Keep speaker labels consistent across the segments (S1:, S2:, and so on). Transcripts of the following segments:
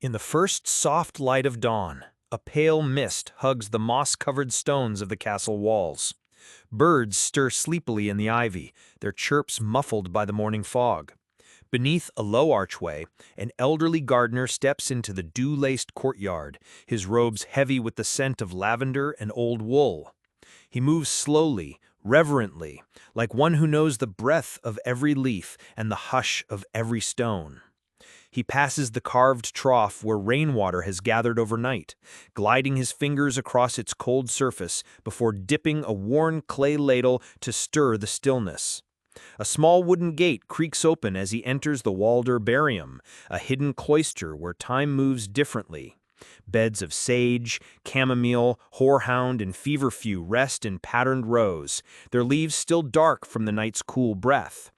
S1: In the first soft light of dawn, a pale mist hugs the moss-covered stones of the castle walls. Birds stir sleepily in the ivy, their chirps muffled by the morning fog. Beneath a low archway, an elderly gardener steps into the dew-laced courtyard, his robes heavy with the scent of lavender and old wool. He moves slowly, reverently, like one who knows the breath of every leaf and the hush of every stone. He passes the carved trough where rainwater has gathered overnight, gliding his fingers across its cold surface before dipping a worn clay ladle to stir the stillness. A small wooden gate creaks open as he enters the walled herbarium, a hidden cloister where time moves differently. Beds of sage, chamomile, horehound, and feverfew rest in patterned rows, their leaves still dark from the night's cool breath.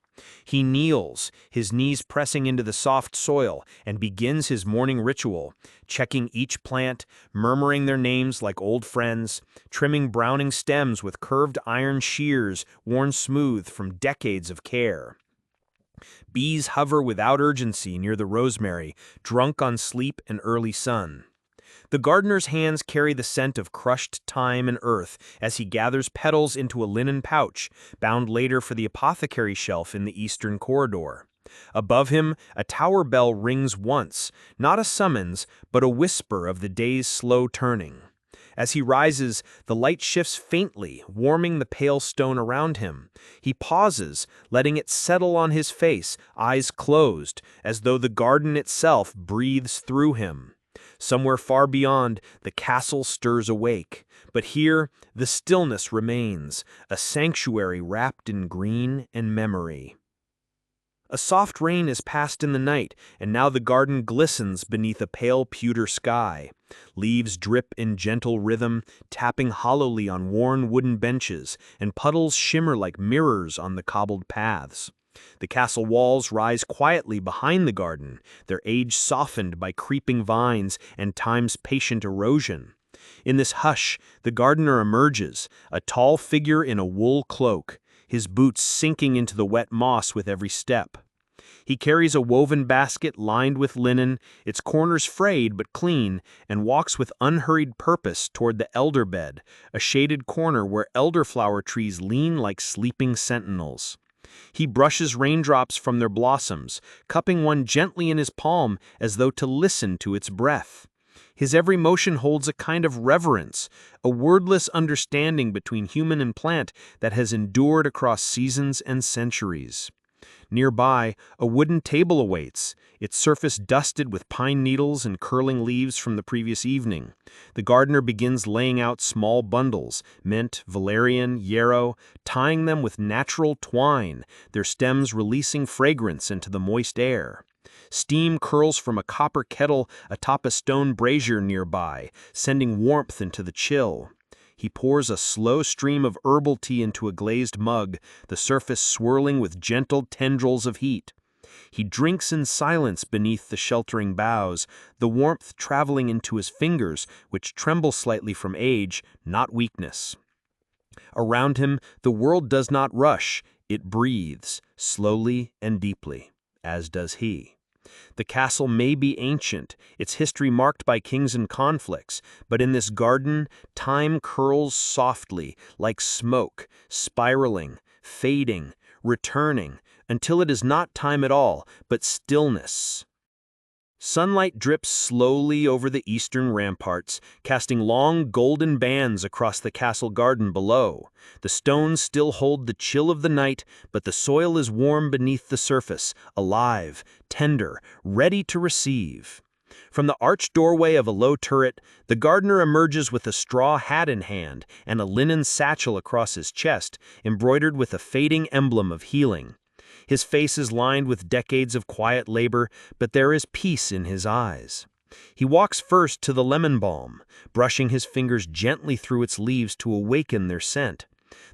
S1: He kneels, his knees pressing into the soft soil, and begins his morning ritual, checking each plant, murmuring their names like old friends, trimming browning stems with curved iron shears worn smooth from decades of care. Bees hover without urgency near the rosemary, drunk on sleep and early sun. The gardener's hands carry the scent of crushed thyme and earth as he gathers petals into a linen pouch, bound later for the apothecary shelf in the eastern corridor. Above him, a tower bell rings once, not a summons, but a whisper of the day's slow turning. As he rises, the light shifts faintly, warming the pale stone around him. He pauses, letting it settle on his face, eyes closed, as though the garden itself breathes through him. Somewhere far beyond, the castle stirs awake, but here the stillness remains, a sanctuary wrapped in green and memory. A soft rain has passed in the night, and now the garden glistens beneath a pale pewter sky. Leaves drip in gentle rhythm, tapping hollowly on worn wooden benches, and puddles shimmer like mirrors on the cobbled paths. The castle walls rise quietly behind the garden, their age softened by creeping vines and time's patient erosion. In this hush, the gardener emerges, a tall figure in a wool cloak, his boots sinking into the wet moss with every step. He carries a woven basket lined with linen, its corners frayed but clean, and walks with unhurried purpose toward the elder bed, a shaded corner where elderflower trees lean like sleeping sentinels. He brushes raindrops from their blossoms, cupping one gently in his palm as though to listen to its breath. His every motion holds a kind of reverence, a wordless understanding between human and plant that has endured across seasons and centuries. Nearby, a wooden table awaits, its surface dusted with pine needles and curling leaves from the previous evening. The gardener begins laying out small bundles, mint, valerian, yarrow, tying them with natural twine, their stems releasing fragrance into the moist air. Steam curls from a copper kettle atop a stone brazier nearby, sending warmth into the chill. He pours a slow stream of herbal tea into a glazed mug, the surface swirling with gentle tendrils of heat. He drinks in silence beneath the sheltering boughs, the warmth traveling into his fingers, which tremble slightly from age, not weakness. Around him, the world does not rush, it breathes, slowly and deeply, as does he. The castle may be ancient, its history marked by kings and conflicts, but in this garden, time curls softly, like smoke, spiraling, fading, returning, until it is not time at all, but stillness. Sunlight drips slowly over the eastern ramparts, casting long golden bands across the castle garden below. The stones still hold the chill of the night, but the soil is warm beneath the surface, alive, tender, ready to receive. From the arched doorway of a low turret, the gardener emerges with a straw hat in hand and a linen satchel across his chest, embroidered with a fading emblem of healing. His face is lined with decades of quiet labor, but there is peace in his eyes. He walks first to the lemon balm, brushing his fingers gently through its leaves to awaken their scent.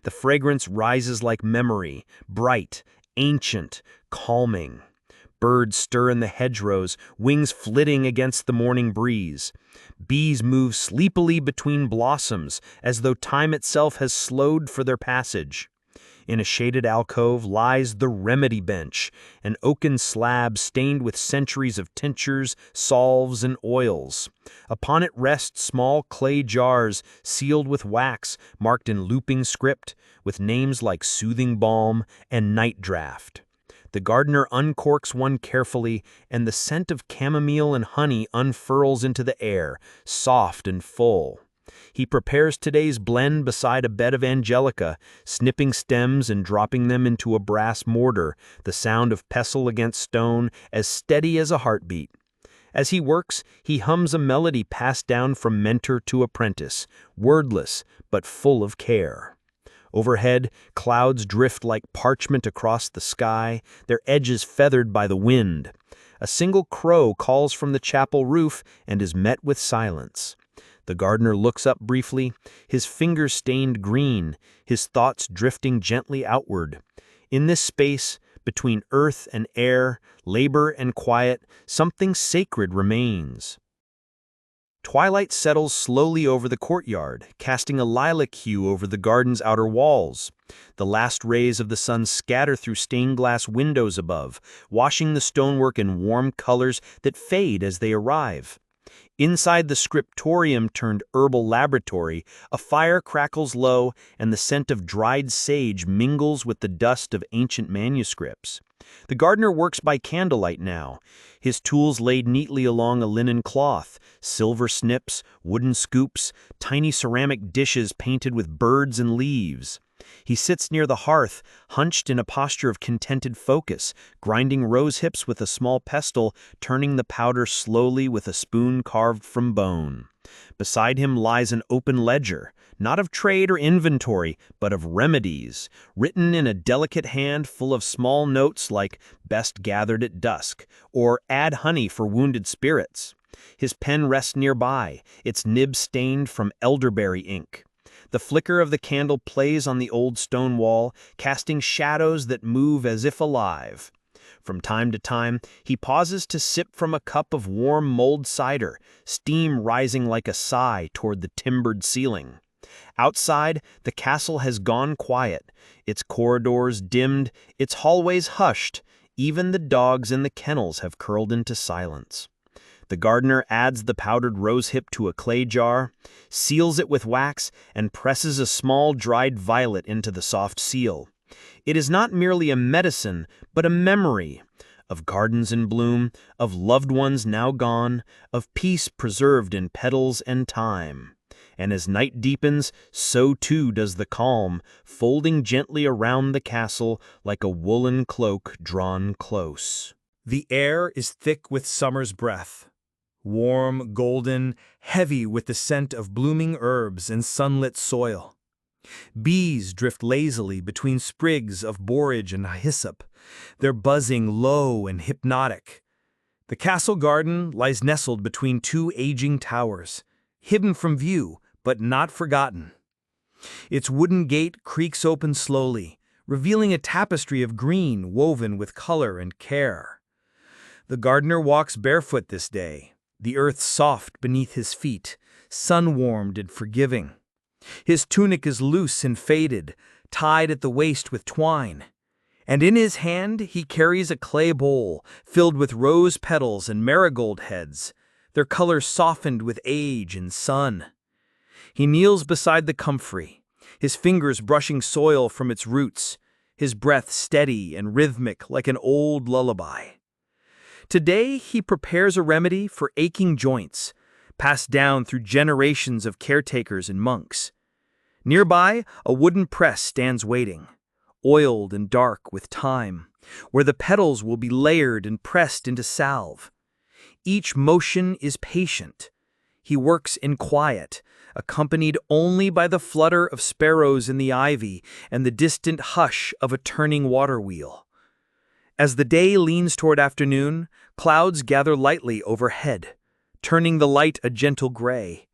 S1: The fragrance rises like memory, bright, ancient, calming. Birds stir in the hedgerows, wings flitting against the morning breeze. Bees move sleepily between blossoms, as though time itself has slowed for their passage. In a shaded alcove lies the remedy bench, an oaken slab stained with centuries of tinctures, salves, and oils. Upon it rest small clay jars sealed with wax, marked in looping script, with names like Soothing Balm and Night Draught. The gardener uncorks one carefully, and the scent of chamomile and honey unfurls into the air, soft and full. He prepares today's blend beside a bed of angelica, snipping stems and dropping them into a brass mortar, the sound of pestle against stone as steady as a heartbeat. As he works, he hums a melody passed down from mentor to apprentice, wordless but full of care. Overhead, clouds drift like parchment across the sky, their edges feathered by the wind. A single crow calls from the chapel roof and is met with silence. The gardener looks up briefly, his fingers stained green, his thoughts drifting gently outward. In this space, between earth and air, labor and quiet, something sacred remains. Twilight settles slowly over the courtyard, casting a lilac hue over the garden's outer walls. The last rays of the sun scatter through stained glass windows above, washing the stonework in warm colors that fade as they arrive. Inside the scriptorium-turned-herbal laboratory, a fire crackles low, and the scent of dried sage mingles with the dust of ancient manuscripts. The gardener works by candlelight now, his tools laid neatly along a linen cloth, silver snips, wooden scoops, tiny ceramic dishes painted with birds and leaves. He sits near the hearth, hunched in a posture of contented focus, grinding rose hips with a small pestle, turning the powder slowly with a spoon carved from bone. Beside him lies an open ledger, not of trade or inventory, but of remedies, written in a delicate hand full of small notes like "best gathered at dusk," or "add honey for wounded spirits." His pen rests nearby, its nib stained from elderberry ink. The flicker of the candle plays on the old stone wall, casting shadows that move as if alive. From time to time, he pauses to sip from a cup of warm mulled cider, steam rising like a sigh toward the timbered ceiling. Outside, the castle has gone quiet, its corridors dimmed, its hallways hushed, even the dogs in the kennels have curled into silence. The gardener adds the powdered rosehip to a clay jar, seals it with wax, and presses a small dried violet into the soft seal. It is not merely a medicine, but a memory of gardens in bloom, of loved ones now gone, of peace preserved in petals and time. And as night deepens, so too does the calm, folding gently around the castle like a woolen cloak drawn close. The air is thick with summer's breath. Warm, golden, heavy with the scent of blooming herbs and sunlit soil. Bees drift lazily between sprigs of borage and hyssop, their buzzing low and hypnotic. The castle garden lies nestled between two aging towers, hidden from view, but not forgotten. Its wooden gate creaks open slowly, revealing a tapestry of green woven with color and care. The gardener walks barefoot this day, the earth soft beneath his feet, sun-warmed and forgiving. His tunic is loose and faded, tied at the waist with twine. And in his hand he carries a clay bowl filled with rose petals and marigold heads, their colors softened with age and sun. He kneels beside the comfrey, his fingers brushing soil from its roots, his breath steady and rhythmic like an old lullaby. Today he prepares a remedy for aching joints, passed down through generations of caretakers and monks. Nearby, a wooden press stands waiting, oiled and dark with time, where the petals will be layered and pressed into salve. Each motion is patient. He works in quiet, accompanied only by the flutter of sparrows in the ivy and the distant hush of a turning water wheel. As the day leans toward afternoon, clouds gather lightly overhead, turning the light a gentle gray.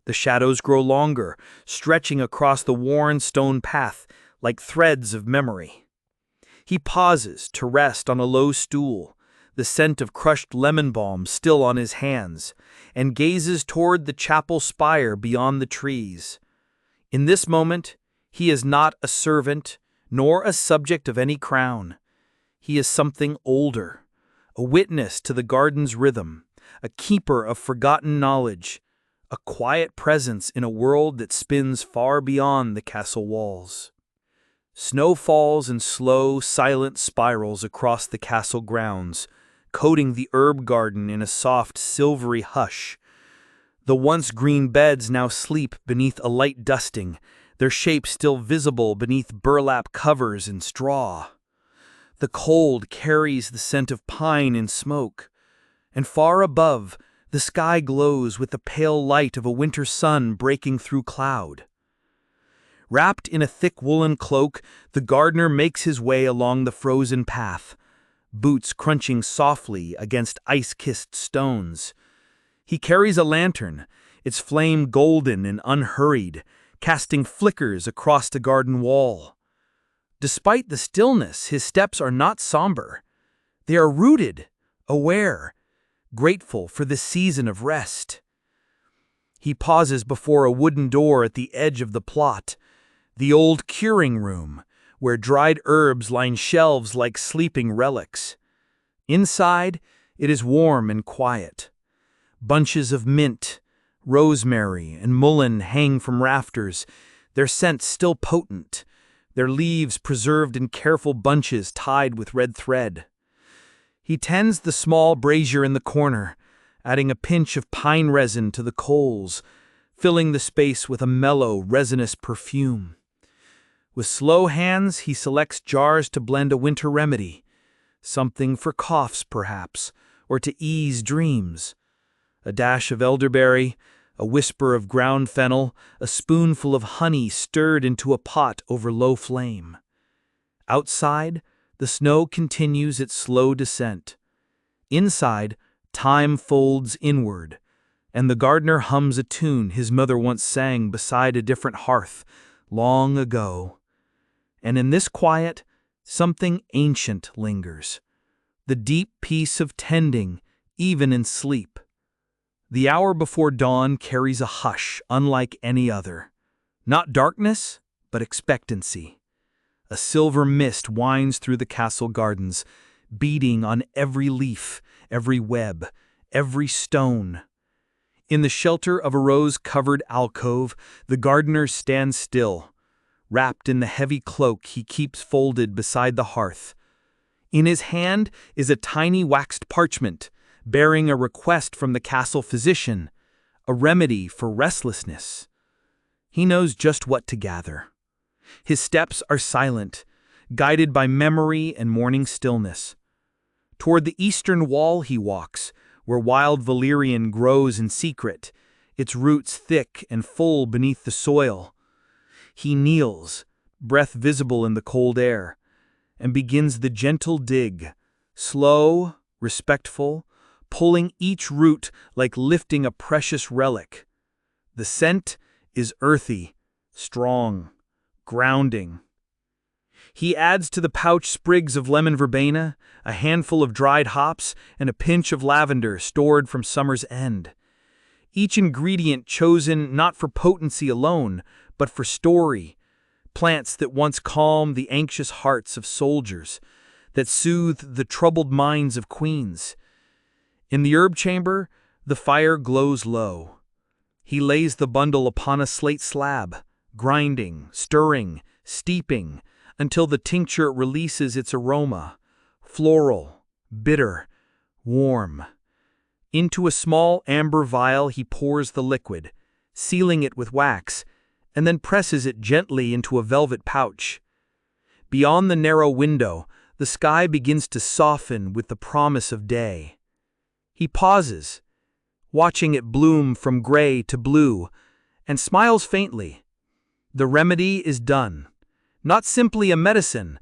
S1: The shadows grow longer, stretching across the worn stone path like threads of memory. He pauses to rest on a low stool, the scent of crushed lemon balm still on his hands, and gazes toward the chapel spire beyond the trees. In this moment, he is not a servant, nor a subject of any crown. He is something older, a witness to the garden's rhythm, a keeper of forgotten knowledge, a quiet presence in a world that spins far beyond the castle walls. Snow falls in slow, silent spirals across the castle grounds, coating the herb garden in a soft, silvery hush. The once green beds now sleep beneath a light dusting, their shapes still visible beneath burlap covers and straw. The cold carries the scent of pine and smoke, and far above, the sky glows with the pale light of a winter sun breaking through cloud. Wrapped in a thick woolen cloak, the gardener makes his way along the frozen path, boots crunching softly against ice-kissed stones. He carries a lantern, its flame golden and unhurried, casting flickers across the garden wall. Despite the stillness, his steps are not somber. They are rooted, aware, grateful for this season of rest. He pauses before a wooden door at the edge of the plot, the old curing room, where dried herbs line shelves like sleeping relics. Inside, it is warm and quiet. Bunches of mint, rosemary, and mullein hang from rafters, their scents still potent, their leaves preserved in careful bunches tied with red thread. He tends the small brazier in the corner, adding a pinch of pine resin to the coals, filling the space with a mellow, resinous perfume. With slow hands, he selects jars to blend a winter remedy, something for coughs, perhaps, or to ease dreams. A dash of elderberry, a whisper of ground fennel, a spoonful of honey stirred into a pot over low flame. Outside, the snow continues its slow descent. Inside, time folds inward, and the gardener hums a tune his mother once sang beside a different hearth, long ago. And in this quiet, something ancient lingers, the deep peace of tending, even in sleep. The hour before dawn carries a hush unlike any other. Not darkness, but expectancy. A silver mist winds through the castle gardens, beating on every leaf, every web, every stone. In the shelter of a rose-covered alcove, the gardener stands still, wrapped in the heavy cloak he keeps folded beside the hearth. In his hand is a tiny waxed parchment, bearing a request from the castle physician, a remedy for restlessness. He knows just what to gather. His steps are silent, guided by memory and morning stillness. Toward the eastern wall he walks, where wild valerian grows in secret, its roots thick and full beneath the soil. He kneels, breath visible in the cold air, and begins the gentle dig, slow, respectful, pulling each root like lifting a precious relic. The scent is earthy, strong, grounding. He adds to the pouch sprigs of lemon verbena, a handful of dried hops, and a pinch of lavender stored from summer's end. Each ingredient chosen not for potency alone, but for story, plants that once calmed the anxious hearts of soldiers, that soothed the troubled minds of queens. In the herb chamber, the fire glows low. He lays the bundle upon a slate slab, grinding, stirring, steeping, until the tincture releases its aroma, floral, bitter, warm. Into a small amber vial he pours the liquid, sealing it with wax, and then presses it gently into a velvet pouch. Beyond the narrow window, the sky begins to soften with the promise of day. He pauses, watching it bloom from gray to blue, and smiles faintly. The remedy is done. Not simply a medicine,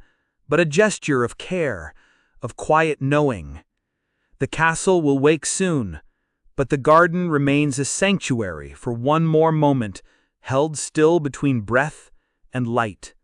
S1: but a gesture of care, of quiet knowing. The castle will wake soon, but the garden remains a sanctuary for one more moment, held still between breath and light.